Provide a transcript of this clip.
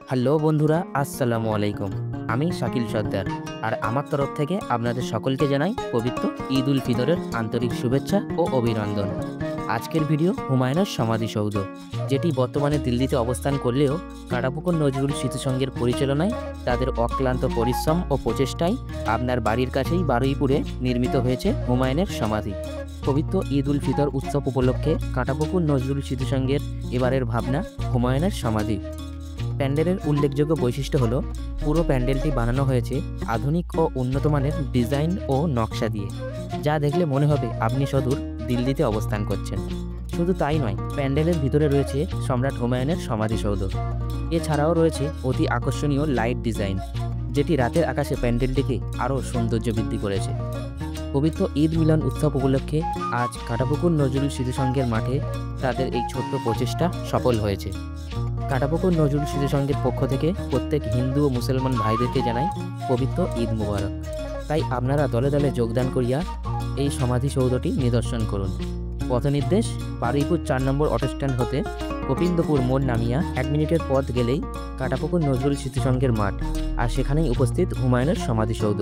Hello বন্ধুরা, আসসালামু আলাইকুম। আমি শাকিল সর্দার, আর আমার তরফ থেকে আপনাদের সকলকে জানাই পবিত্র ঈদ উল ফিতরের আন্তরিক শুভেচ্ছা ও অভিনন্দন। আজকের ভিডিও হুমায়ুনের সমাধিসৌধ, যেটি বর্তমানে দিল্লিতে অবস্থান করলেও কাটাপুকুর নজরুল স্মৃতিসংঘের পরিচালনায় তাদের অক্লান্ত পরিশ্রম ও প্রচেষ্টায় আপনার বাড়ির কাছেই বারুইপুরে নির্মিত হয়েছে হুমায়ুনের সমাধি। পবিত্র ঈদ উল ফিতর উৎসব উপলক্ষে কাটাপুকুর নজরুল স্মৃতিসংঘের এবারের ভাবনা হুমায়ুনের সমাধি। প্যান্ডেলের উল্লেখযোগ্য বৈশিষ্ট্য হলো পুরো প্যান্ডেলটি বানানো হয়েছে আধুনিক ও উন্নত মানের ডিজাইন ও নকশা দিয়ে, যা দেখলে মনে হবে আপনি সদূর দিল্লিতে অবস্থান করছেন। শুধু তাই নয়, প্যান্ডেলের ভিতরে রয়েছে সম্রাট হুমায়ুনের সমাধিসৌধ। এছাড়াও রয়েছে অতি আকর্ষণীয় লাইট ডিজাইন, যেটি রাতের আকাশে প্যান্ডেলটিকে আরও সৌন্দর্য বৃদ্ধি করেছে। পবিত্র ঈদ মিলন উৎসব উপলক্ষে আজ কাটাপুকুর নজরুল স্মৃতিসংঘের মাঠে তাদের এই ছোট্ট প্রচেষ্টা সফল হয়েছে। কাটাপুকুর নজরুল স্মৃতিসংঘের পক্ষ থেকে প্রত্যেক হিন্দু ও মুসলমান ভাইদেরকে জানাই পবিত্র ঈদ মুবারক। তাই আপনারা দলে দলে যোগদান করিয়া এই সমাধিসৌধটি নিদর্শন করুন। পথনির্দেশ: বারুইপুর 4 নম্বর অটোস্ট্যান্ড হতে গোবিন্দপুর মোড় নামিয়া 1 মিনিটের পথ গেলেই কাটাপুকুর নজরুল স্মৃতিসংঘের মাঠ, আর সেখানেই উপস্থিত হুমায়ুনের সমাধিসৌধ।